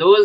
2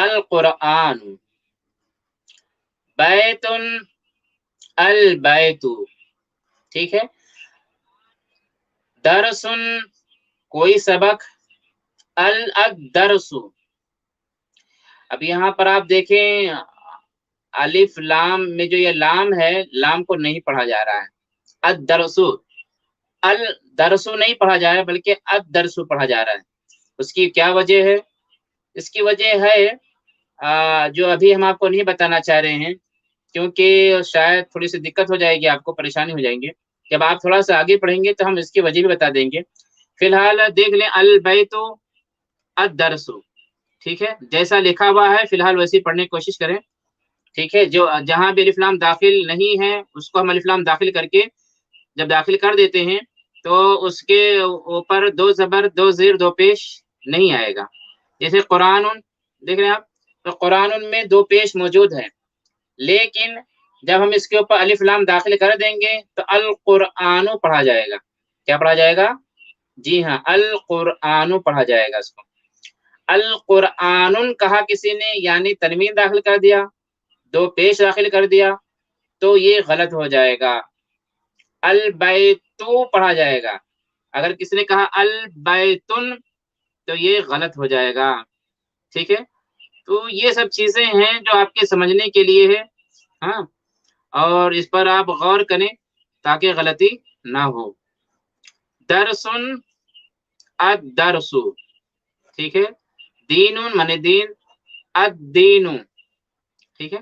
القرآن، بیتن البیتو، ٹھیک ہے، درسن کوئی سبق، الدرس، اب یہاں پر آپ دیکھیں الف لام میں جو یہ لام ہے، لام کو نہیں پڑھا جا رہا ہے، الدرسو نہیں پڑھا جا رہا ہے بلکہ الدرسو پڑھا جا رہا ہے۔ اس کی کیا وجہ ہے؟ اس کی وجہ ہے جو ابھی ہم آپ کو نہیں بتانا چاہ رہے ہیں، کیونکہ شاید تھوڑی سی دقت ہو جائے گی، آپ کو پریشانی ہو جائیں گے۔ جب آپ تھوڑا سا آگے پڑھیں گے تو ہم اس کی وجہ بھی بتا دیں گے۔ فی الحال دیکھ لیں البیت الدرس، ٹھیک ہے، جیسا لکھا ہوا ہے فی الحال ویسے پڑھنے کی کوشش کریں، ٹھیک ہے۔ جو جہاں بھی الف لام داخل نہیں ہے اس کو ہم الف لام داخل کر کے جب داخل کر دیتے ہیں تو اس کے اوپر دو زبر دو زیر دو پیش نہیں آئے گا۔ جیسے قرآن، دیکھ رہے ہیں آپ، تو قرآن میں دو پیش موجود ہے، لیکن جب ہم اس کے اوپر الف لام داخل کر دیں گے تو القرآن پڑھا جائے گا۔ کیا پڑھا جائے گا؟ جی ہاں، القرآن پڑھا جائے گا۔ اس کو القرآن کہا کسی نے، یعنی تنوین داخل کر دیا، دو پیش داخل کر دیا، تو یہ غلط ہو جائے گا۔ البیتو پڑھا جائے گا۔ اگر کسی نے کہا البیتن تو یہ غلط ہو جائے گا، ٹھیک ہے۔ تو یہ سب چیزیں ہیں جو آپ کے سمجھنے کے لیے ہے، ہاں، اور اس پر آپ غور کریں تاکہ غلطی نہ ہو۔ درسن الدرس، ٹھیک ہے، دین من دین، الدین، ٹھیک ہے۔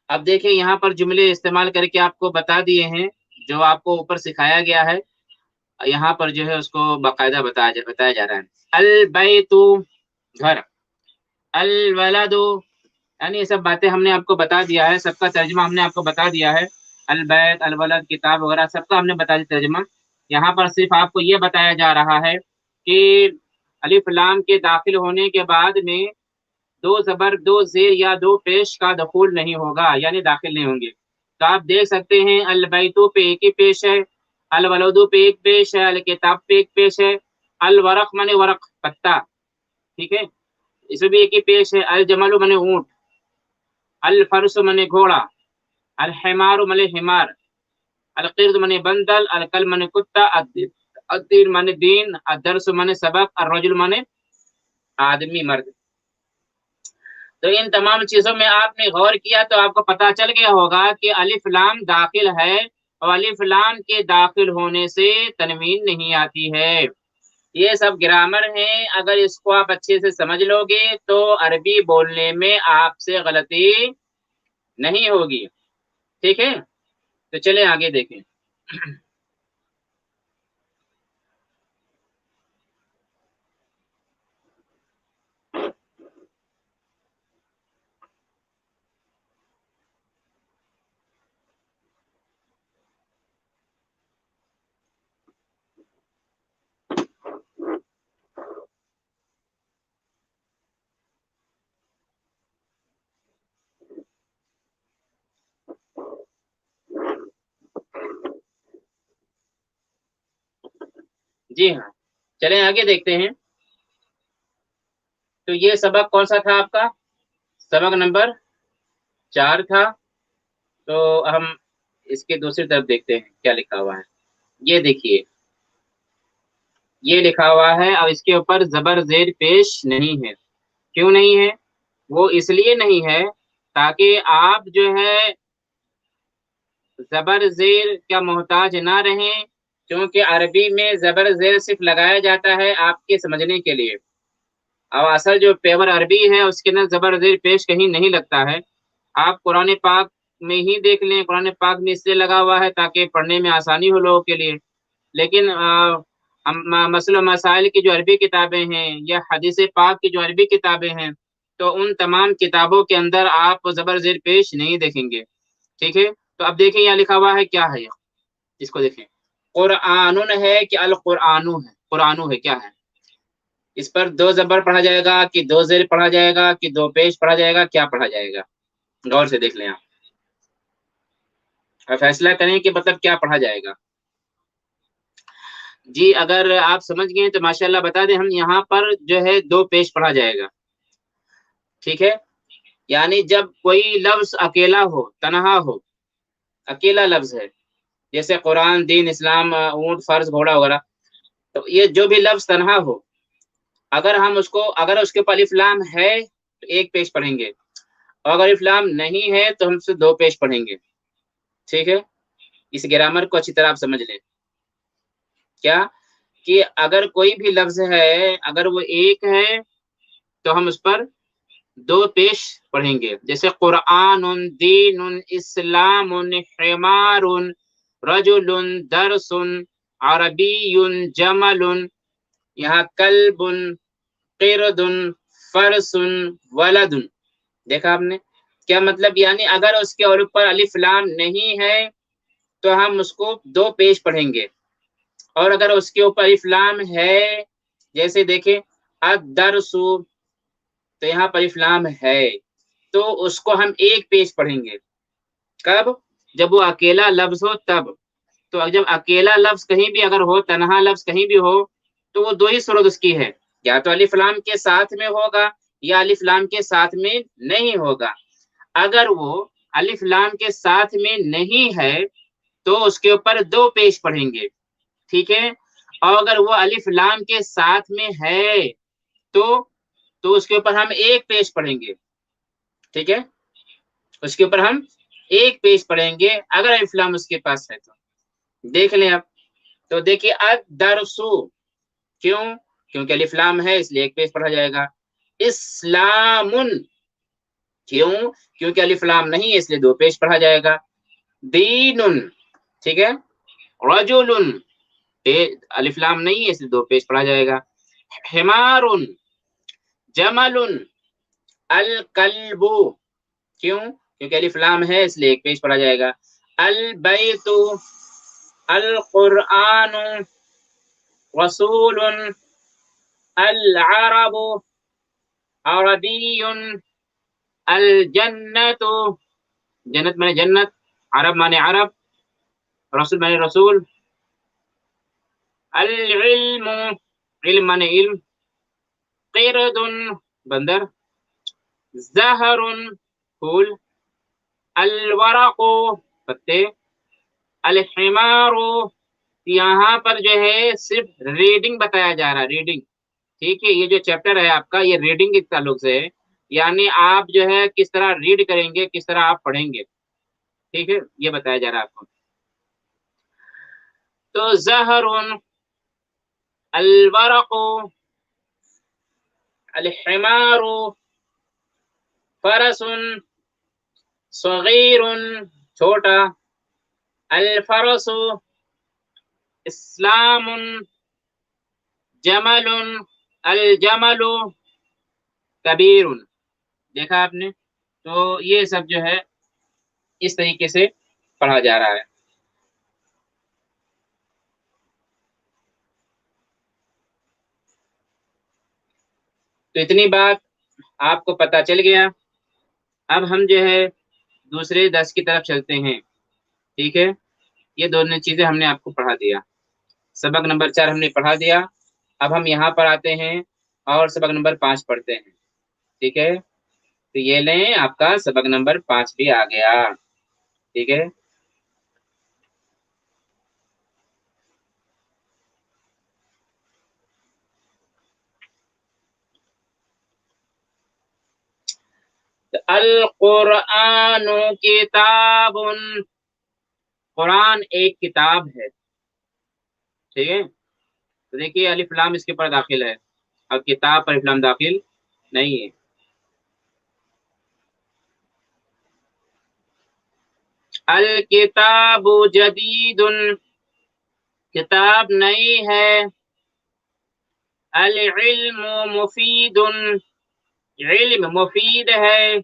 اب دیکھیں یہاں پر جملے استعمال کر کے آپ کو بتا دیے ہیں جو آپ کو اوپر سکھایا گیا ہے، یہاں پر جو ہے اس کو باقاعدہ بتایا جا رہا ہے۔ البیت گھر، الولد، یعنی یہ سب باتیں ہم نے آپ کو بتا دیا ہے، سب کا ترجمہ ہم نے آپ کو بتا دیا ہے، البیت الولد کتاب وغیرہ سب کا ہم نے بتا دیا ترجمہ۔ یہاں پر صرف آپ کو یہ بتایا جا رہا ہے کہ الف لام کے داخل ہونے کے بعد میں دو زبر دو زیر یا دو پیش کا دخول نہیں ہوگا، یعنی داخل نہیں ہوں گے۔ تو آپ دیکھ سکتے ہیں البیتو پہ ایک ہی پیش ہے، الولدو پہ ایک پیش ہے، الکتاب پہ ایک پیش ہے، الورق من ورق پتا، ٹھیک ہے، اس میں بھی ایک ہی پیش ہے، الجمل من اونٹ، الفرس من گھوڑا، الحمار من حمار، القرد من بندل، الکل من کتا، الدین من دین، الدرس من سبق، الرجل من آدمی مرد۔ تو ان تمام چیزوں میں آپ نے غور کیا تو آپ کو پتا چل گیا ہوگا کہ الف لام داخل ہے، اور الف لام کے داخل ہونے سے تنوین نہیں آتی ہے۔ یہ سب گرامر ہیں، اگر اس کو آپ اچھے سے سمجھ لو گے تو عربی بولنے میں آپ سے غلطی نہیں ہوگی، ٹھیک ہے۔ تو چلیں آگے دیکھیں۔ جی ہاں، چلیں آگے دیکھتے ہیں۔ تو یہ سبق کون سا تھا آپ کا؟ سبق نمبر 4 تھا۔ تو ہم اس کے دوسری طرف دیکھتے ہیں کیا لکھا ہوا ہے۔ یہ دیکھیے، یہ لکھا ہوا ہے اور اس کے اوپر زبر زیر پیش نہیں ہے۔ کیوں نہیں ہے؟ وہ اس لیے نہیں ہے تاکہ آپ جو ہے زبر زیر کا محتاج نہ رہیں، کیونکہ عربی میں زبر زیر صرف لگایا جاتا ہے آپ کے سمجھنے کے لیے، اور اصل جو پیور عربی ہے اس کے اندر زبر زیر پیش کہیں نہیں لگتا ہے۔ آپ قرآن پاک میں ہی دیکھ لیں، قرآن پاک میں اس لیے لگا ہوا ہے تاکہ پڑھنے میں آسانی ہو لوگوں کے لیے، لیکن مسئلہ و مسائل کی جو عربی کتابیں ہیں یا حدیث پاک کی جو عربی کتابیں ہیں تو ان تمام کتابوں کے اندر آپ زبر زیر پیش نہیں دیکھیں گے، ٹھیک ہے۔ تو اب دیکھیں یہاں لکھا ہوا ہے کیا ہے، اس کو دیکھیں، قرآن ہے کہ القرآن ہے؟ قرآن ہے، کیا ہے؟ اس پر دو زبر پڑھا جائے گا کہ دو زیر پڑھا جائے گا کہ دو پیش پڑھا جائے گا، کیا پڑھا جائے گا؟ غور سے دیکھ لیں آپ اور فیصلہ کریں کہ مطلب کیا پڑھا جائے گا۔ جی اگر آپ سمجھ گئے تو ماشاءاللہ بتا دیں، ہم یہاں پر جو ہے دو پیش پڑھا جائے گا، ٹھیک ہے، یعنی جب کوئی لفظ اکیلا ہو، تنہا ہو، اکیلا لفظ ہے، جیسے قرآن، دین، اسلام، اونٹ، فرض، گھوڑا وغیرہ، تو یہ جو بھی لفظ تنہا ہو، اگر ہم اس کو، اگر اس کے اوپر الف لام ہے تو ایک پیش پڑھیں گے، اور اگر الف لام نہیں ہے تو ہم سے دو پیش پڑھیں گے. ٹھیک ہے، اس گرامر کو اچھی طرح آپ سمجھ لیں. کیا کہ اگر کوئی بھی لفظ ہے، اگر وہ ایک ہے تو ہم اس پر دو پیش پڑھیں گے، جیسے قرآن، دین، اسلام، حمار، رجل، درس، عربی، جمل، یہاں کلب، قرد، فرس، ولد. دیکھا آپ نے کیا مطلب؟ یعنی اگر اس کے اوپر الف لام نہیں ہے تو ہم اس کو دو پیش پڑھیں گے، اور اگر اس کے اوپر الف لام ہے، جیسے دیکھیں الدرس، تو یہاں پر الف لام ہے تو اس کو ہم ایک پیش پڑھیں گے. کب؟ جب وہ اکیلا لفظ ہو تب. تو جب اکیلا لفظ کہیں بھی اگر ہو، تنہا لفظ کہیں بھی ہو، تو وہ دو ہی صورت اس کی ہے، یا تو الف لام کے ساتھ میں ہوگا یا الف لام کے ساتھ میں نہیں ہوگا. اگر وہ الف لام کے ساتھ میں نہیں ہے تو اس کے اوپر دو پیش پڑھیں گے. ٹھیک ہے، اور اگر وہ الف لام کے ساتھ میں ہے تو اس کے اوپر ہم ایک پیش پڑھیں گے. ٹھیک ہے، اس کے اوپر ہم ایک پیش پڑھیں گے اگر الف لام اس کے پاس ہے تو. دیکھ لیں آپ، تو دیکھیے الدرسو، کیوں؟ کیونکہ الف لام ہے اس لیے ایک پیش پڑھا جائے گا. اسلام، کیوں؟ کیونکہ الف لام نہیں ہے اس لیے دو پیش پڑھا جائے گا. دین، ٹھیک ہے، رجل، الف لام نہیں ہے اس لیے دو پیش پڑھا جائے گا. حمار، جمل، الکلب، کیوں؟ کیونکہ الف لام ہے اس لیے ایک پیش پڑھا جائے گا. البیت، القرآن، رسول، العرب، عربی، الجنت، جنت مانے جنت، عرب مانے عرب، رسول مانے رسول، العلم، علم مانے علم، قرد، بندر، زہر، پھول، الورق، پتے، الحمار. یہاں پر جو ہے صرف ریڈنگ بتایا جا رہا ہے، ریڈنگ. ٹھیک ہے، یہ جو چیپٹر ہے آپ کا یہ ریڈنگ کے تعلق سے ہے، یعنی آپ جو ہے کس طرح ریڈ کریں گے، کس طرح آپ پڑھیں گے. ٹھیک ہے، یہ بتایا جا رہا ہے آپ کو. تو زہر، الورق، الحمار، فرس، صغیر، چھوٹا، الفرس، اسلام، جمل، الجمل، کبیر. دیکھا آپ نے، تو یہ سب جو ہے اس طریقے سے پڑھا جا رہا ہے. تو اتنی بات آپ کو پتہ چل گیا. اب ہم جو ہے دوسرے درس کی طرف چلتے ہیں. ٹھیک ہے، یہ دونوں چیزیں ہم نے آپ کو پڑھا دیا. سبق نمبر 4 ہم نے پڑھا دیا. اب ہم یہاں پر آتے ہیں اور سبق نمبر 5 پڑھتے ہیں. ٹھیک ہے، تو یہ لیں آپ کا سبق نمبر 5 بھی آ گیا. ٹھیک ہے، القرآن کتاب، قرآن ایک کتاب ہے. ٹھیک ہے، تو دیکھیے الف لام اس کے اوپر داخل ہے اور کتاب پر الف لام داخل نہیں ہے. الکتاب جدید، کتاب نئی ہے. العلم مفید، علم مفید ہے.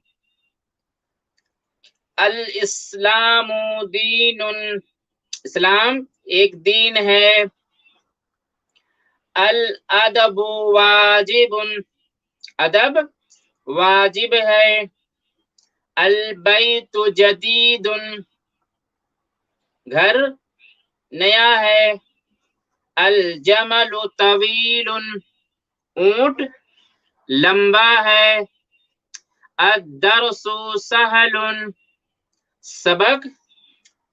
الاسلام دین، اسلام ایک دین ہے. الادب واجب، ادب واجب ہے. البیت جدید، گھر نیا ہے. الجمل طویل، اونٹ لمبا ہے. الدرس سہل، سبق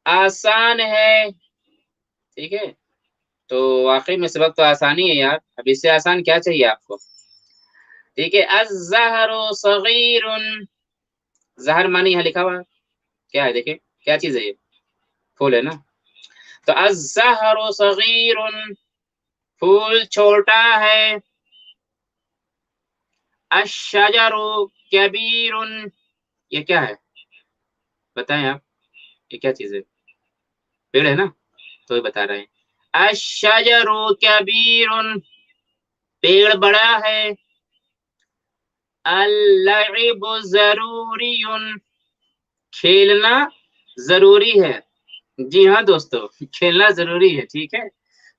آسان ہے، ٹھیک ہے. تو واقعی میں سبق تو آسانی ہے یار، اب اس سے آسان کیا چاہیے آپ کو. ٹھیک ہے. الزہر صغیر، زہر معنی یہاں لکھا ہوا کیا ہے، دیکھیں کیا چیز ہے، یہ پھول ہے نا. تو الزہر صغیر، پھول چھوٹا ہے. الشجر کبیر، یہ کیا ہے بتائیں آپ، یہ کیا چیز ہے، پیڑ ہے نا، تو یہ بتا رہے ہیں. الشجر کبیر، پیڑ بڑا ہے. اللعب ضروری، کھیلنا ضروری ہے. جی ہاں دوستو، کھیلنا ضروری ہے. ٹھیک ہے.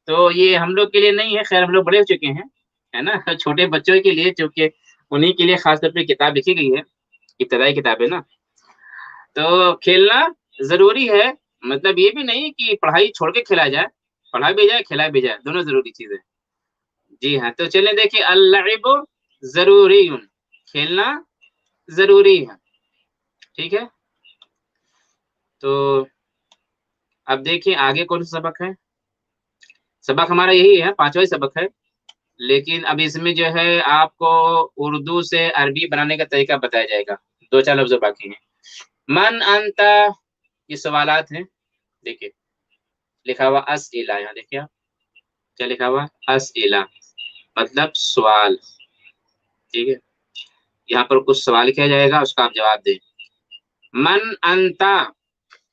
تو یہ ہم لوگ کے لیے نہیں ہے، خیر ہم لوگ بڑے ہو چکے ہیں، ہے نا. چھوٹے بچوں کے لیے، چونکہ انہی کے لیے خاص طور پہ کتاب لکھی گئی ہے، ابتدائی کتاب ہے نا. تو کھیلنا ضروری ہے، مطلب یہ بھی نہیں کہ پڑھائی چھوڑ کے کھیلا جائے، پڑھا بھی جائے کھیلا بھی جائے، دونوں ضروری چیزیں. جی ہاں. تو چلیں دیکھیں، اللعب ضروری، کھیلنا ضروری ہے. ٹھیک ہے. تو اب دیکھیں آگے کون سا سبق ہے. سبق ہمارا یہی ہے، پانچواں سبق ہے، لیکن اب اس میں جو ہے آپ کو اردو سے عربی بنانے کا طریقہ بتایا جائے گا. دو چار لفظ باقی ہیں. من انتا، یہ سوالات ہیں. دیکھیے لکھا ہوا اسئلہ، یہاں دیکھیے آپ کیا لکھا ہوا، اسئلہ مطلب سوال. ٹھیک ہے. یہاں پر کچھ سوال کیا جائے گا، اس کا آپ جواب دیں. من انتا،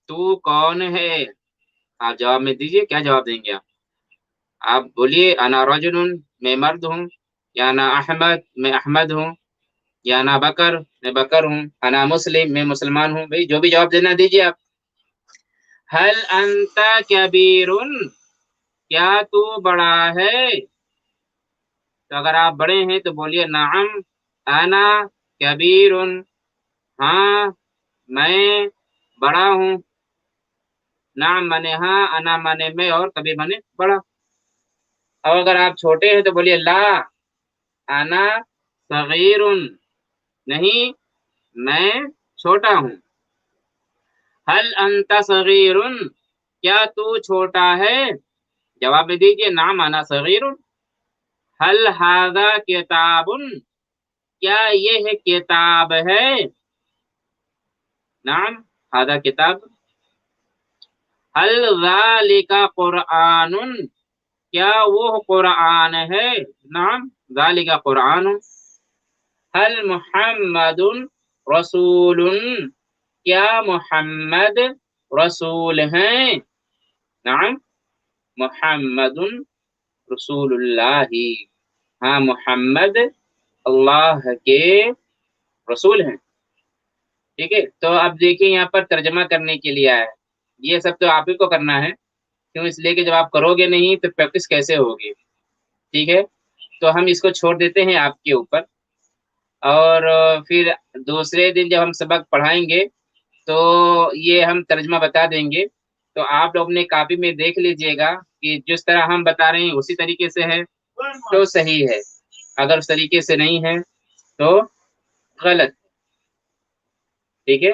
تو کون ہے. آپ جواب میں دیجئے، کیا جواب دیں گے آپ بولیے. انا رجل، میں مرد ہوں. یا انا احمد، میں احمد ہوں. یا انا بکر، میں بکر ہوں. انا مسلم، میں مسلمان ہوں. بھائی جو بھی جواب دینا دیجئے آپ. هل انت کبیر، کیا تو بڑا ہے. تو اگر آپ بڑے ہیں تو بولیے نعم انا کبیر، ہاں میں بڑا ہوں. نعم مانے ہاں، انا مانے میں، اور کبیر مانے بڑا. اور اگر آپ چھوٹے ہیں تو بولیے لا انا صغیر، نہیں میں چھوٹا ہوں. هل انت صغیر، کیا تو چھوٹا ہے. جواب میں دیجئے نعم انا صغیر. هل هذا کتاب، کیا یہ کتاب ہے. نعم هذا کتاب. هل ذلك قرآن، کیا وہ قرآن ہے. نعم ذلك قرآن. هل محمد رسول، کیا محمد رسول ہیں. نعم محمد رسول اللہ، ہاں محمد اللہ کے رسول ہیں. ٹھیک ہے. تو اب دیکھیں یہاں پر ترجمہ کرنے کے لیے آیا ہے. یہ سب تو آپ ہی کو کرنا ہے، کیوں اس لیے کہ جب آپ کرو گے نہیں تو پریکٹس کیسے ہوگی. ٹھیک ہے. تو ہم اس کو چھوڑ دیتے ہیں آپ کے اوپر، اور پھر دوسرے دن جب ہم سبق پڑھائیں گے تو یہ ہم ترجمہ بتا دیں گے. تو آپ لوگ نے کاپی میں دیکھ لیجئے گا کہ جس طرح ہم بتا رہے ہیں اسی طریقے سے ہے تو صحیح ہے، اگر اس طریقے سے نہیں ہے تو غلط. ٹھیک ہے.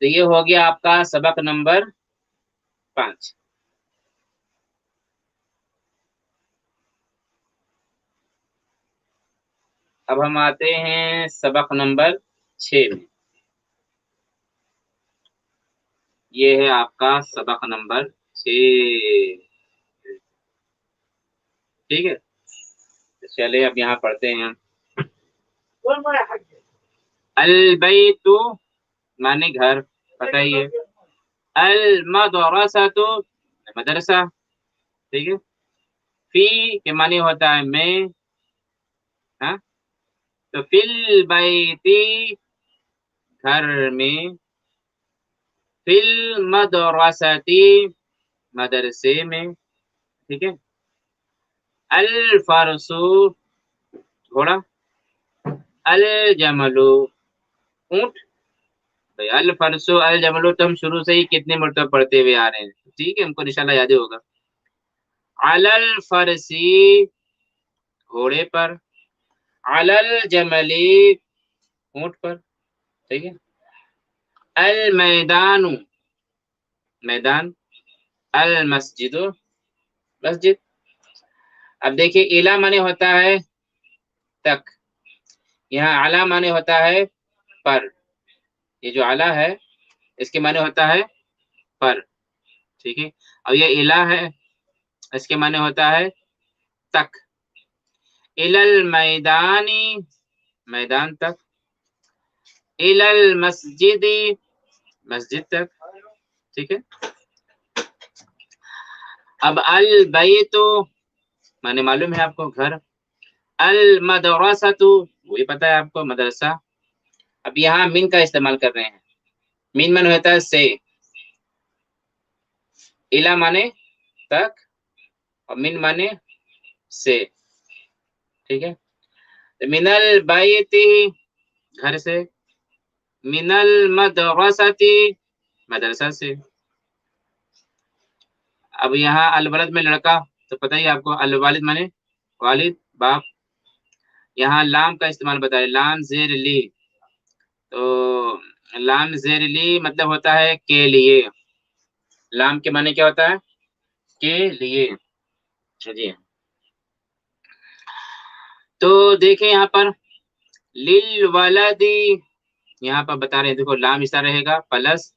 تو یہ ہو گیا آپ کا سبق نمبر 5. اب ہم آتے ہیں سبق نمبر 6 میں. یہ ہے آپ کا سبق نمبر 6. ٹھیک ہے. چلے اب یہاں پڑھتے ہیں. البیت مانے گھر، پتہ ہی ہے. المدرسہ مدرسہ. ٹھیک ہے. فی کے معنی ہوتا ہے میں، ہاں. تو فی البیت گھر میں. فی المدرسہ مدرسے میں. ٹھیک ہے. الفرس گھوڑا. الجمل اونٹ. الفرس الجمل تو ہم شروع سے ہی کتنے مرتبہ پڑھتے ہوئے آ رہے ہیں. ٹھیک ہے. ہم کو انشاءاللہ یاد ہی ہوگا. علی الفرس گھوڑے پر. علی الجمل اونٹ پر، ٹھیک ہے. المیدان میدان، المسجد مسجد. اب دیکھیے الا معنی ہوتا ہے تک، یہاں علا معنی ہوتا ہے پر. یہ جو علا ہے اس کے معنی ہوتا ہے پر، ٹھیک ہے. اور یہ الا ہے اس کے معنی ہوتا ہے تک. الی المیدان میدان تک، الی المسجد مسجد تک، ٹھیک ہے. اب البیت معنی معلوم ہے آپ کو گھر، المدرسۃ وہی پتہ ہے آپ کو مدرسہ. اب یہاں من کا استعمال کر رہے ہیں. من معنی ہوتا ہے سے، الا معنی تک اور من معنی سے، ٹھیک ہے. من البیت گھر سے، من المدرسۃ مدرسہ سے. اب یہاں الولد میں لڑکا تو پتہ ہی آپ کو، الوالد معنی والد باپ. یہاں لام کا استعمال بتائے، لام زیر لی. تو لام زیر لی مطلب ہوتا ہے کے لیے. لام کے معنی کیا ہوتا ہے؟ کے لیے. جی تو دیکھیں یہاں پر للولد، یہاں پر بتا رہے ہیں دیکھو لام اس طرح رہے گا پلس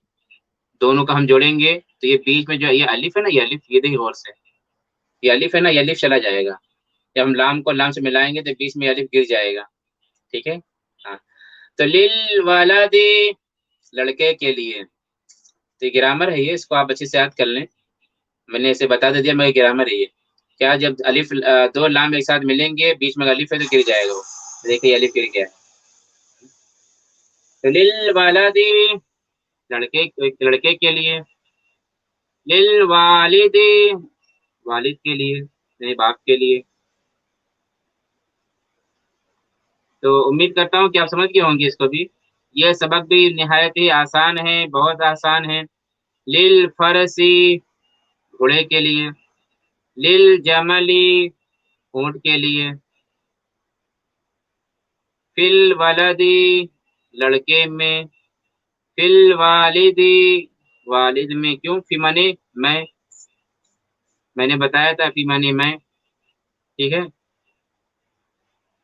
دونوں کا ہم جوڑیں گے تو یہ بیچ میں جو یہ الف ہے نا، یہ الف، یہ دیکھیں غور سے، یہ الف ہے نا، یہ الف چلا جائے گا. جب ہم لام کو لام سے ملائیں گے تو بیچ میں الف گر جائے گا، ٹھیک ہے. ہاں تو للولد لڑکے کے لیے. تو یہ گرامر ہے، یہ اس کو آپ اچھے سے یاد کر لیں. میں نے اسے بتا دیا مگر گرامر ہے یہ. کیا جب الف دو لام ایک ساتھ ملیں گے بیچ میں الف ہے تو گر جائے گا وہ. دیکھیے الف گر گیا. للولد لڑکے کے لیے، للوالد والد کے لیے یعنی باپ کے لیے. تو امید کرتا ہوں کہ آپ سمجھ گئے ہوں گے اس کو بھی. یہ سبق بھی نہایت ہی آسان ہے، بہت آسان ہے. للفرسی گھوڑے کے لیے، للجملی اونٹ کے لیے، فی الولدی لڑکے میں، فی الوالدی والد میں. کیوں؟ فی معنی میں نے بتایا تھا فی معنی میں، ٹھیک ہے.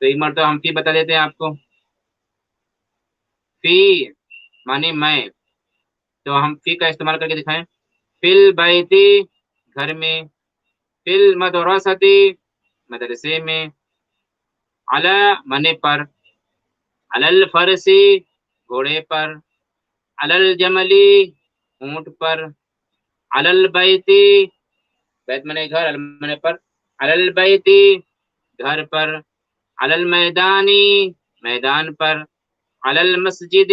تو ایک مرتبہ ہم فی بتا دیتے ہیں آپ کو. فی معنی میں، تو ہم فی کا استعمال کر کے دکھائیں. فی البیتی گھر میں، فی المدرستی مدرسے میں، علی معنی پر، علی الفرسی گھوڑے پر، علی الجملی اونٹ پر، علی البیتی بیت معنی گھر، معنی پر، علی البیتی گھر پر، علی المیدانی میدان پر، علی المسجد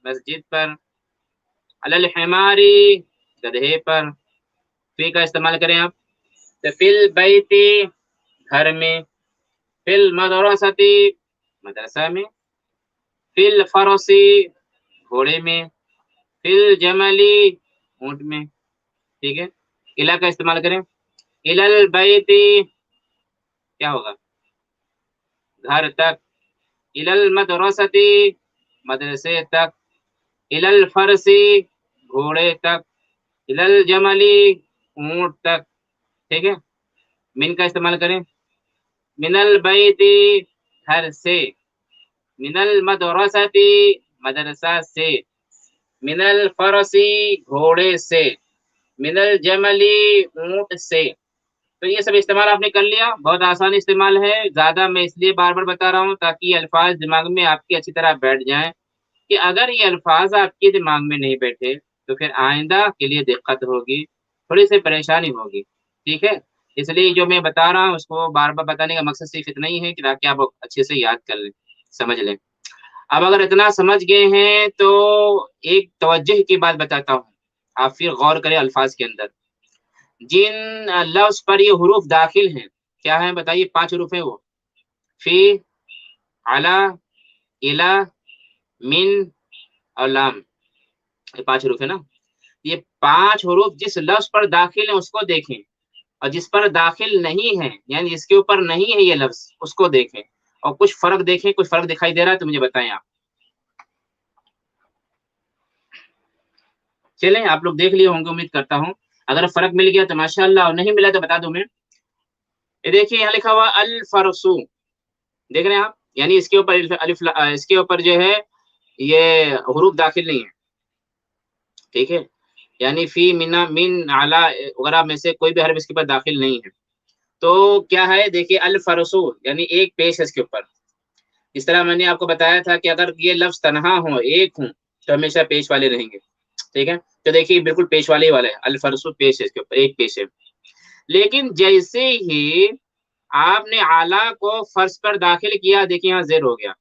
مسجد پر، علی الحماری گدھے پر. فی کا استعمال کریں آپ تو فی البیتی گھر میں، فی المدرستی مدرسہ میں، فی الفرسی گھوڑے میں، فی الجملی اونٹ میں، ٹھیک ہے. الا کا استعمال کریں، الی البیتی کیا ہوگا؟ گھر تک، الی المدرستی مدرسے تک، الی الفرسی گھوڑے تک، الی الجملی اونٹ تک، ٹھیک ہے. من کا استعمال کریں، من البیتی گھر سے، من المدرستی مدرسہ سے، من الفرسی گھوڑے سے، من الجملی اونٹ سے. تو یہ سب استعمال آپ نے کر لیا، بہت آسان استعمال ہے. زیادہ میں اس لیے بار بار بتا رہا ہوں تاکہ یہ الفاظ دماغ میں آپ کی اچھی طرح بیٹھ جائیں، کہ اگر یہ الفاظ آپ کے دماغ میں نہیں بیٹھے تو پھر آئندہ کے لیے دقت ہوگی، تھوڑی سی پریشانی ہوگی، ٹھیک ہے. اس لیے جو میں بتا رہا ہوں اس کو بار بار بتانے کا مقصد صرف اتنا ہی ہے کہ تاکہ آپ اچھے سے یاد کر لیں، سمجھ لیں. اب اگر اتنا سمجھ گئے ہیں تو ایک توجہ کی بات بتاتا ہوں، آپ پھر غور کریں الفاظ کے اندر. جن لفظ پر یہ حروف داخل ہیں کیا ہیں بتائیے؟ 5 حروف ہیں وہ، فی، علی، الی، من اور لام. یہ 5 حروف ہے نا. یہ 5 حروف جس لفظ پر داخل ہیں اس کو دیکھیں، اور جس پر داخل نہیں ہے یعنی جس کے اوپر نہیں ہے یہ لفظ اس کو دیکھیں، اور کچھ فرق دیکھیں. کچھ فرق دکھائی دے رہا ہے تو مجھے بتائیں آپ. چلیں آپ لوگ دیکھ لیے ہوں گے امید کرتا ہوں، اگر فرق مل گیا تو ماشاءاللہ اور نہیں ملا تو بتا دوں میں۔ یہ دیکھیے یہاں لکھا ہوا الفرسو، دیکھ رہے ہیں آپ، یعنی اس کے اوپر اس کے اوپر جو ہے یہ حروف داخل نہیں ہے، ٹھیک ہے، یعنی فی منا من اعلی وغیرہ میں سے کوئی بھی حرف اس کے اوپر داخل نہیں ہے۔ تو کیا ہے دیکھیے الفرسو یعنی ایک پیش ہے اس کے اوپر، اس طرح میں نے آپ کو بتایا تھا کہ اگر یہ لفظ تنہا ہو ایک ہوں تو ہمیشہ پیش والے رہیں گے، ٹھیک ہے، تو دیکھیے بالکل پیش والے ہی والا ہے، الفرسو پیش ہے اس کے اوپر، ایک پیش ہے۔ لیکن جیسے ہی آپ نے اعلیٰ کو فرض پر داخل کیا، دیکھیے یہاں زیر ہو گیا،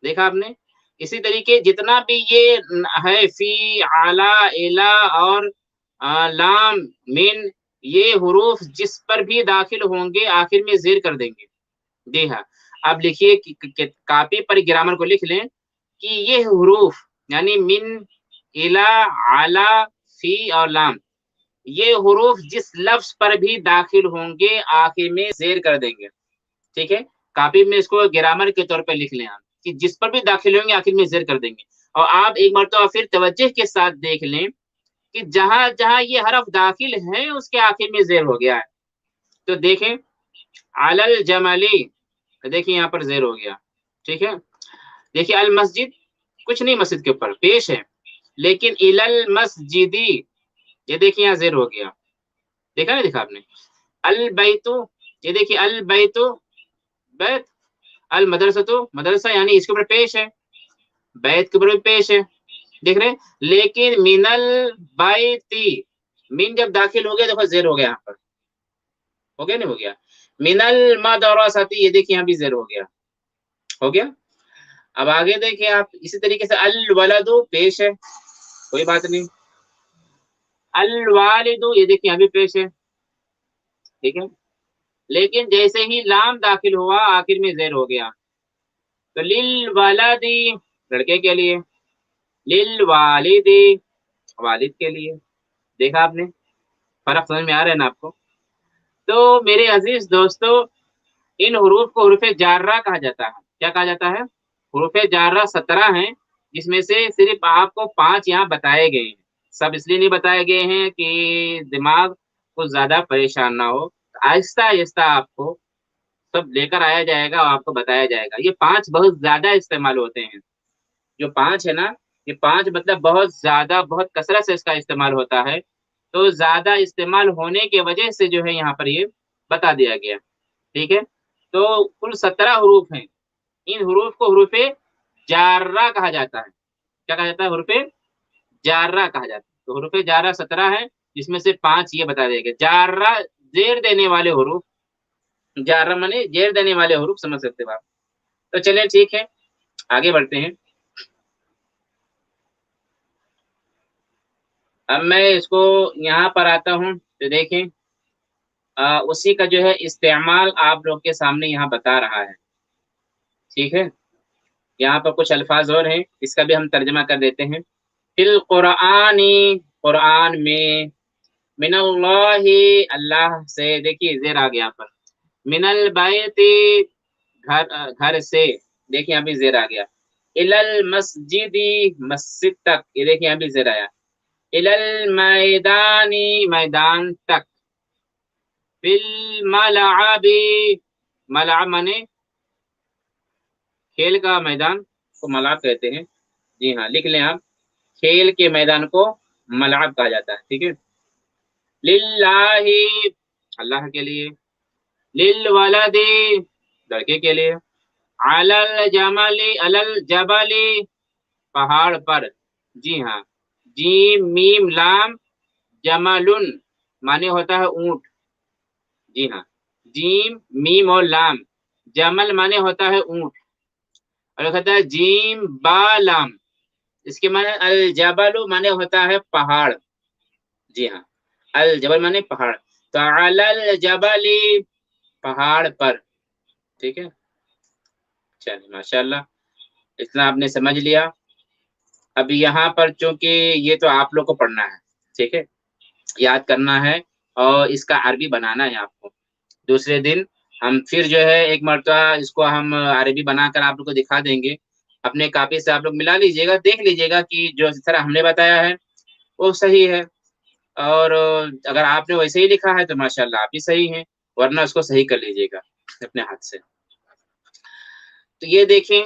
دیکھا آپ نے، اسی طریقے جتنا بھی یہ ہے فی اعلیٰ الا اور لام من، یہ حروف جس پر بھی داخل ہوں گے آخر میں زیر کر دیں گے۔ جی ہاں، اب لکھیے کاپی پر گرامر کو لکھ لیں کہ یہ حروف یعنی من الا اعلی فی اور لام، یہ حروف جس لفظ پر بھی داخل ہوں گے آخر میں زیر کر دیں گے، ٹھیک ہے، کاپی میں اس کو گرامر کے طور پہ لکھ لیں آپ کہ جس پر بھی داخل ہوں گے آخر میں زیر کر دیں گے۔ اور آپ ایک مرتبہ پھر توجہ کے ساتھ دیکھ لیں کہ جہاں جہاں یہ حرف داخل ہیں اس کے آخر میں زیر ہو گیا ہے، تو دیکھیں علی الجملی، دیکھیں یہاں پر زیر ہو گیا، ٹھیک ہے، دیکھیں المسجد کچھ نہیں مسجد کے اوپر پیش ہے، لیکن الی المسجدی یہ دیکھیں یہاں زیر ہو گیا، دیکھا نہیں دیکھا آپ نے، البیتو یہ دیکھیے البیتو بیت، المدرسۃ مدرسہ یعنی اس کے اوپر پیش ہے، بیت کے اوپر بھی پیش ہے، دیکھ رہے ہیں، لیکن من البیتی من جب داخل ہو گیا دیکھو زیر ہو گیا، یہاں پر ہو گیا نہیں ہو گیا، من المدرسۃ یہ دیکھیے یہاں بھی زیر ہو گیا، ہو گیا۔ اب آگے دیکھیں آپ اسی طریقے سے الولد پیش ہے، کوئی بات نہیں، الوالد یہ دیکھیں یہاں بھی پیش ہے، ٹھیک ہے، لیکن جیسے ہی لام داخل ہوا آخر میں زیر ہو گیا، تو للولدی لڑکے کے لیے، للوالدی والد کے لیے، دیکھا آپ نے فرق سمجھ میں آ رہا ہے نا آپ کو؟ تو میرے عزیز دوستو ان حروف کو حروف جارہ کہا جاتا ہے، کیا کہا جاتا ہے؟ حروف جارہ 17 ہیں، جس میں سے صرف آپ کو 5 یہاں بتائے گئے ہیں، سب اس لیے نہیں بتائے گئے ہیں کہ دماغ کو زیادہ پریشان نہ ہو، آہستہ آہستہ آپ کو سب لے کر آیا جائے گا اور آپ کو بتایا جائے گا۔ یہ 5 بہت زیادہ استعمال ہوتے ہیں، جو 5 ہے نا، یہ 5 مطلب بہت زیادہ بہت کثرت سے اس کا استعمال ہوتا ہے، تو زیادہ استعمال ہونے کی وجہ سے جو ہے یہاں پر یہ بتا دیا گیا، ٹھیک ہے، تو کل 17 حروف ہیں، ان حروف کو حروف جارہ کہا جاتا ہے، کیا کہا جاتا ہے؟ حروف جارہ کہا جاتا ہے، تو حروف جارہ 17 ہیں، جس میں سے 5 یہ بتا دیا گیا، جارہ زیر دینے والے حروف، جارہ مانے زیر دینے والے حروف، سمجھ سکتے ہو آپ؟ تو چلیں ٹھیک ہے آگے بڑھتے ہیں۔ اب میں اس کو یہاں پر آتا ہوں تو دیکھیں اسی کا جو ہے استعمال آپ لوگ کے سامنے یہاں بتا رہا ہے، ٹھیک ہے، یہاں پر کچھ الفاظ اور ہیں، اس کا بھی ہم ترجمہ کر دیتے ہیں۔ فی القرآن قرآن میں، من اللہ اللہ سے، دیکھیے زیر آ گیا یہاں پر، من البیت گھر سے، دیکھیں یہاں بھی زیر آ گیا، الی المسجد مسجد تک، یہ دیکھیں یہاں بھی زیر آیا، الی المیدان میدان تک، فی الملعب ملعب مانے کھیل کا میدان کو ملعب کہتے ہیں، جی ہاں لکھ لیں آپ، کھیل کے میدان کو ملعب کہا جاتا ہے، ٹھیک ہے، للہ اللہ کے لیے، للولد لڑکے کے لیے، علی الجمل علی الجبل پہاڑ پر، جی ہاں، جیم میم لام جمل مانے ہوتا ہے اونٹ، جی ہاں، جیم میم اور لام، جمل مانے ہوتا ہے اونٹ، اور ہوتا ہے جیم با لام، اس کے معنی الجبل مانے ہوتا ہے پہاڑ، جی ہاں، الجبل مانے پہاڑ، تو علی الجبل پہاڑ پر، ٹھیک ہے، چلیے ماشاء اللہ اتنا آپ نے سمجھ لیا۔ اب یہاں پر چونکہ یہ تو آپ لوگ کو پڑھنا ہے، ٹھیک ہے، یاد کرنا ہے اور اس کا عربی بنانا ہے آپ کو، دوسرے دن ہم پھر جو ہے ایک مرتبہ اس کو ہم عربی بنا کر آپ لوگ کو دکھا دیں گے، اپنے کاپی سے آپ لوگ ملا لیجیے گا، دیکھ لیجیے گا کہ جو اس طرح ہم نے بتایا ہے وہ صحیح ہے، اور اگر آپ نے ویسے ہی لکھا ہے تو ماشاءاللہ آپ ہی صحیح ہیں، ورنہ اس کو صحیح کر لیجیے گا اپنے ہاتھ سے۔ تو یہ دیکھیں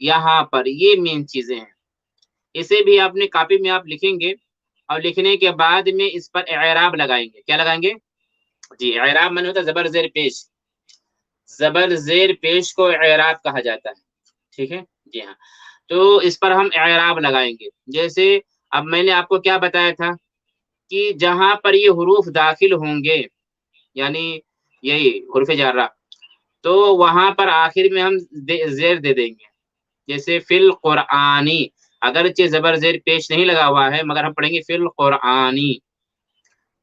یہاں پر یہ مین چیزیں ہیں، اسے بھی آپ نے کاپی میں آپ لکھیں گے، اور لکھنے کے بعد میں اس پر اعراب لگائیں گے۔ کیا لگائیں گے؟ جی، اعراب معنی ہوتا ہے زبر زیر پیش، زبر زیر پیش کو اعراب کہا جاتا ہے، ٹھیک ہے جی ہاں۔ تو اس پر ہم اعراب لگائیں گے، جیسے اب میں نے آپ کو کیا بتایا تھا کہ جہاں پر یہ حروف داخل ہوں گے، یعنی یہی حروف جارہ، تو وہاں پر آخر میں ہم زیر دے دیں گے، جیسے فی القرآنی، اگرچہ زبر زیر پیش نہیں لگا ہوا ہے مگر ہم پڑھیں گے فی القرآنی،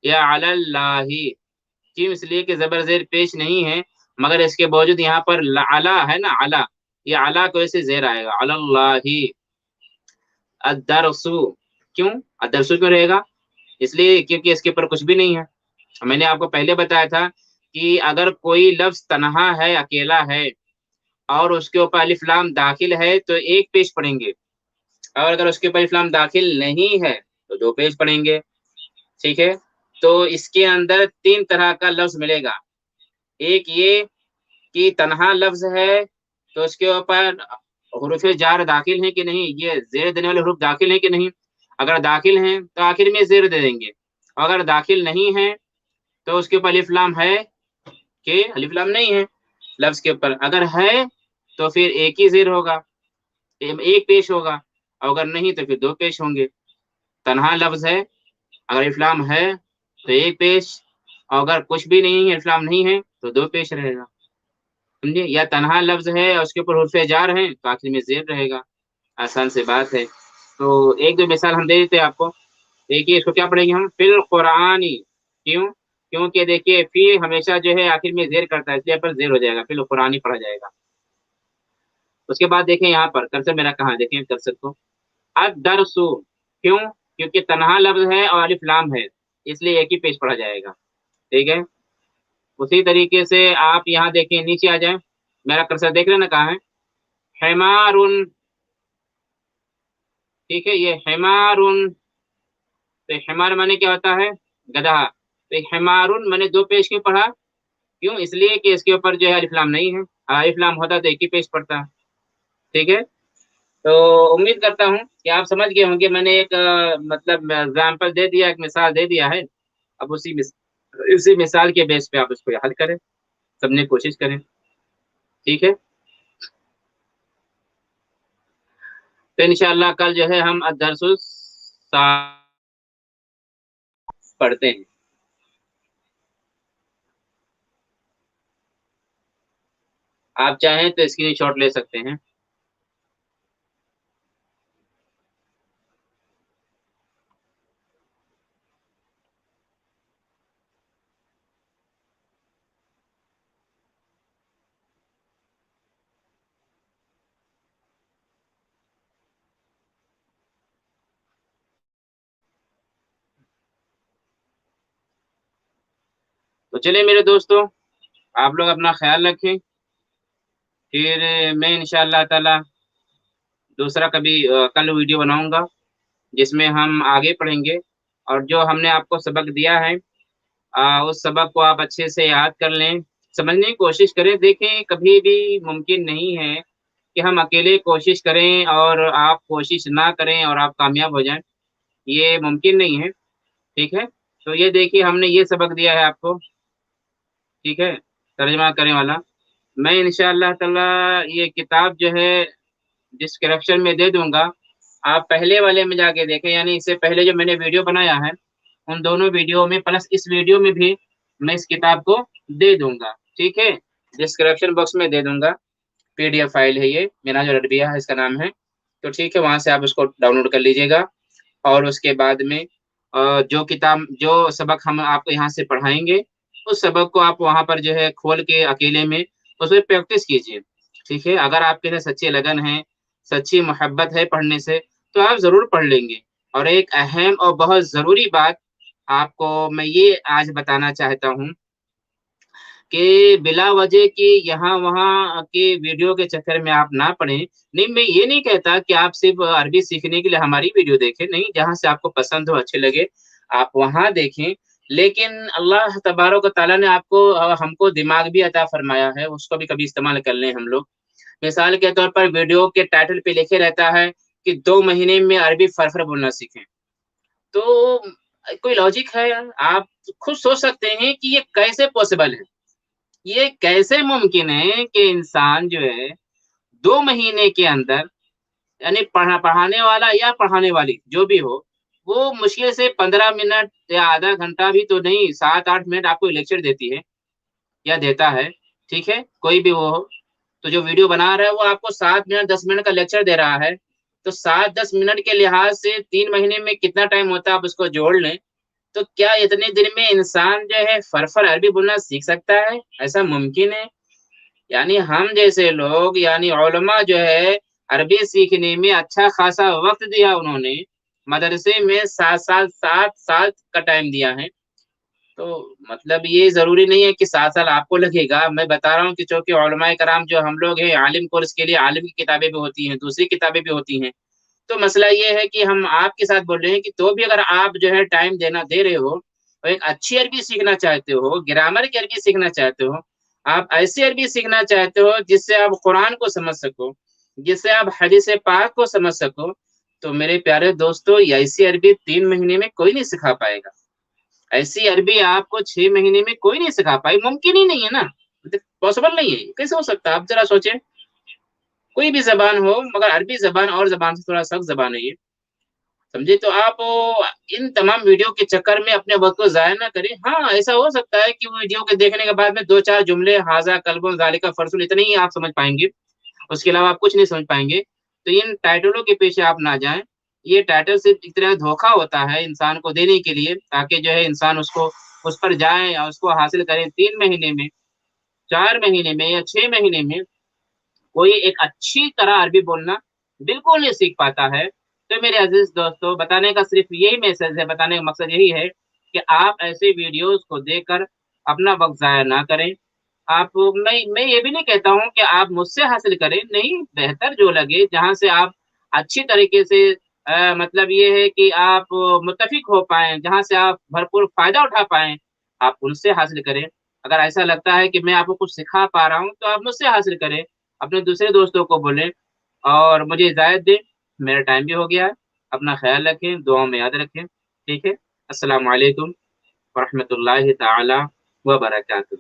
یا علی اللہ، کیوں؟ اس لیے کہ زبر زیر پیش نہیں ہے، مگر اس کے باوجود یہاں پر علا ہے نا، علا، یہ علا کو ایسے زیر آئے گا، علی اللہ۔ الدرسو، کیوں الدرسو کیوں رہے گا؟ اس لیے کیونکہ اس کے اوپر کچھ بھی نہیں ہے۔ میں نے آپ کو پہلے بتایا تھا کہ اگر کوئی لفظ تنہا ہے، اکیلا ہے، اور اس کے اوپر الف لام داخل ہے تو ایک پیش پڑھیں گے، اور اگر اس کے اوپر الف لام داخل نہیں ہے تو دو پیش پڑھیں گے، ٹھیک ہے؟ تو اس کے اندر تین طرح کا لفظ ملے گا، ایک یہ کہ تنہا لفظ ہے تو اس کے اوپر حروف جار داخل ہیں کہ نہیں، یہ زیر دینے والے حروف داخل ہیں کہ نہیں، اگر داخل ہیں تو آخر میں زیر دے دیں گے، اگر داخل نہیں ہے تو اس کے اوپر الف لام ہے کہ الف لام نہیں ہے لفظ کے اوپر، اگر ہے تو پھر ایک ہی زیر ہوگا، ایک پیش ہوگا، اور اگر نہیں تو پھر دو پیش ہوں گے۔ تنہا لفظ ہے، اگر الف لام ہے تو ایک پیش، اور اگر کچھ بھی نہیں ہے، الف لام نہیں ہے تو دو پیش رہے گا، سمجھے؟ یا تنہا لفظ ہے اور اس کے اوپر حروف جار ہیں تو آخر میں زیر رہے گا، آسان سے بات ہے۔ تو ایک دو مثال ہم دے دیتے ہیں آپ کو، دیکھیے اس کو کیا پڑھیں گے ہم، فی القرآنی، کیوں؟ کیونکہ دیکھیے فی ہمیشہ جو ہے آخر میں زیر کرتا ہے، اس لیے پر زیر ہو جائے گا، فی القرآنی پڑھا جائے گا۔ اس کے بعد دیکھیں یہاں پر کرسر میرا کہاں، دیکھیں کرسر کو، الدرسو، کیوں؟ کیونکہ تنہا لفظ ہے اور الف لام ہے، اس لیے ایک ہی پیش پڑھا جائے گا، ٹھیک ہے؟ اسی طریقے سے آپ یہاں دیکھیں، نیچے آ جائیں، میرا کرسر دیکھ رہے نا کہاں ہے، حمارن، ٹھیک ہے، یہ حمارن، تو حمار مانے کیا ہوتا ہے؟ گدھا، تو حمارن میں نے دو پیش کیوں پڑھا؟ کیوں؟ اس لیے کہ اس کے اوپر جو ہے الف لام نہیں ہے، الف لام ہوتا تو ایک ہی پیش پڑتا، ٹھیک ہے؟ تو امید کرتا ہوں کہ آپ سمجھ گئے ہوں گے، میں نے ایک مطلب ایگزامپل دے دیا، ایک مثال دے دیا ہے، اب اسی مثال کے بیس پہ آپ اس کو حل کریں، سمجھنے کی کوشش کریں، ٹھیک ہے؟ تو انشاءاللہ کل جو ہے ہم الدرس پڑھتے ہیں۔ آپ چاہیں تو اسکرین شاٹ لے سکتے ہیں۔ تو چلیں میرے دوستوں، آپ لوگ اپنا خیال رکھیں، پھر میں انشاءاللہ تعالی دوسرا کبھی کل ویڈیو بناؤں گا جس میں ہم آگے پڑھیں گے، اور جو ہم نے آپ کو سبق دیا ہے اس سبق کو آپ اچھے سے یاد کر لیں، سمجھنے کی کوشش کریں۔ دیکھیں کبھی بھی ممکن نہیں ہے کہ ہم اکیلے کوشش کریں اور آپ کوشش نہ کریں اور آپ کامیاب ہو جائیں، یہ ممکن نہیں ہے، ٹھیک ہے؟ تو یہ دیکھیے ہم نے یہ سبق دیا ہے آپ کو، ٹھیک ہے، ترجمہ کرنے والا، میں انشاءاللہ تعالی یہ کتاب جو ہے ڈسکرپشن میں دے دوں گا، آپ پہلے والے میں جا کے دیکھیں، یعنی اس سے پہلے جو میں نے ویڈیو بنایا ہے ان دونوں ویڈیو میں پلس اس ویڈیو میں بھی میں اس کتاب کو دے دوں گا، ٹھیک ہے؟ ڈسکرپشن باکس میں دے دوں گا، PDF فائل ہے، یہ میرا جو ربیہ ہے اس کا نام ہے، تو ٹھیک ہے، وہاں سے آپ اس کو ڈاؤن لوڈ کر لیجیے گا، اور اس کے بعد میں جو سبق ہم آپ کو یہاں سے پڑھائیں گے اس سبق کو آپ وہاں پر جو ہے کھول کے اکیلے میں اس میں پریکٹس کیجیے، ٹھیک ہے؟ اگر آپ کے اندر سچی لگن ہے، سچی محبت ہے پڑھنے سے، تو آپ ضرور پڑھ لیں گے۔ اور ایک اہم اور بہت ضروری بات آپ کو میں یہ آج بتانا چاہتا ہوں کہ بلا وجہ کی یہاں وہاں کے ویڈیو کے چکر میں آپ نہ پڑیں۔ نہیں، میں یہ نہیں کہتا کہ آپ صرف عربی سیکھنے کے لیے ہماری ویڈیو دیکھیں، نہیں، جہاں سے آپ کو پسند ہو، اچھے لگے آپ وہاں دیکھیں۔ لیکن اللہ تبارک و تعالیٰ نے آپ کو ہم کو دماغ بھی عطا فرمایا ہے، اس کو بھی کبھی استعمال کر لیں ہم لوگ۔ مثال کے طور پر ویڈیو کے ٹائٹل پہ لکھے رہتا ہے کہ 2 مہینے میں عربی فرفر بولنا سیکھیں، تو کوئی لاجک ہے؟ آپ خود سوچ سکتے ہیں کہ یہ کیسے پاسبل ہے، یہ کیسے ممکن ہے کہ انسان جو ہے 2 مہینے کے اندر، یعنی پڑھانے والا یا پڑھانے والی جو بھی ہو، وہ مشکل سے 15 منٹ یا آدھا گھنٹہ بھی تو نہیں، 7-8 منٹ آپ کو لیکچر دیتی ہے یا دیتا ہے، ٹھیک ہے، کوئی بھی وہ ہو، تو جو ویڈیو بنا رہا ہے وہ آپ کو 7 منٹ 10 منٹ کا لیکچر دے رہا ہے، تو 7-10 منٹ کے لحاظ سے 3 مہینے میں کتنا ٹائم ہوتا ہے آپ اس کو جوڑ لیں، تو کیا اتنے دن میں انسان جو ہے فرفر عربی بولنا سیکھ سکتا ہے؟ ایسا ممکن ہے؟ یعنی ہم جیسے لوگ، یعنی علماء جو ہے عربی سیکھنے میں اچھا خاصا وقت دیا، انہوں نے مدرسے میں 7 سال کا ٹائم دیا ہے، تو مطلب یہ ضروری نہیں ہے کہ 7 سال آپ کو لگے گا۔ میں بتا رہا ہوں کہ چونکہ علماء کرام جو ہم لوگ ہیں، عالم کورس کے لیے عالم کی کتابیں بھی ہوتی ہیں، دوسری کتابیں بھی ہوتی ہیں، تو مسئلہ یہ ہے کہ ہم آپ کے ساتھ بول رہے ہیں کہ تو بھی اگر آپ جو ہے ٹائم دے رہے ہو اور ایک اچھی عربی سیکھنا چاہتے ہو، گرامر کی عربی سیکھنا چاہتے ہو، آپ ایسی عربی سیکھنا چاہتے ہو جس سے آپ قرآن کو سمجھ سکو، جس سے آپ حدیث پاک کو سمجھ سکو، تو میرے پیارے دوستو، یہ ایسی عربی 3 مہینے میں کوئی نہیں سکھا پائے گا۔ ایسی عربی آپ کو 6 مہینے میں کوئی نہیں سکھا پائے، ممکن ہی نہیں ہے نا، پاسبل نہیں ہے، کیسے ہو سکتا ہے؟ آپ ذرا سوچیں، کوئی بھی زبان ہو، مگر عربی زبان اور زبان سے تھوڑا سخت زبان ہے یہ، سمجھے؟ تو آپ ان تمام ویڈیو کے چکر میں اپنے وقت کو ضائع نہ کریں۔ ہاں، ایسا ہو سکتا ہے کہ ویڈیو کے دیکھنے کے بعد میں 2-4 جملے ھذا کلب ذالک فرسون اتنے ہی آپ سمجھ پائیں گے، اس کے علاوہ آپ کچھ نہیں سمجھ پائیں گے، تو ان ٹائٹلوں کے پیچھے آپ نہ جائیں۔ یہ ٹائٹل صرف ایک طرح دھوکا ہوتا ہے انسان کو دینے کے لیے، تاکہ جو ہے انسان اس پر جائے اور اس کو حاصل کرے۔ 3 مہینے میں، 4 مہینے میں یا 6 مہینے میں کوئی ایک اچھی طرح عربی بولنا بالکل نہیں سیکھ پاتا ہے۔ تو میرے عزیز دوستو، بتانے کا صرف یہی میسج ہے، بتانے کا مقصد یہی ہے کہ آپ ایسے ویڈیوز کو دیکھ کر اپنا وقت ضائع نہ کریں۔ آپ میں یہ بھی نہیں کہتا ہوں کہ آپ مجھ سے حاصل کریں، نہیں، بہتر جو لگے، جہاں سے آپ اچھی طریقے سے مطلب یہ ہے کہ آپ متفق ہو پائیں، جہاں سے آپ بھرپور فائدہ اٹھا پائیں، آپ ان سے حاصل کریں۔ اگر ایسا لگتا ہے کہ میں آپ کو کچھ سکھا پا رہا ہوں تو آپ مجھ سے حاصل کریں، اپنے دوسرے دوستوں کو بولیں اور مجھے ہدایت دیں۔ میرا ٹائم بھی ہو گیا ہے، اپنا خیال رکھیں، دعاؤں میں یاد رکھیں، ٹھیک ہے؟ السلام علیکم ورحمۃ اللہ تعالی وبرکاتہ۔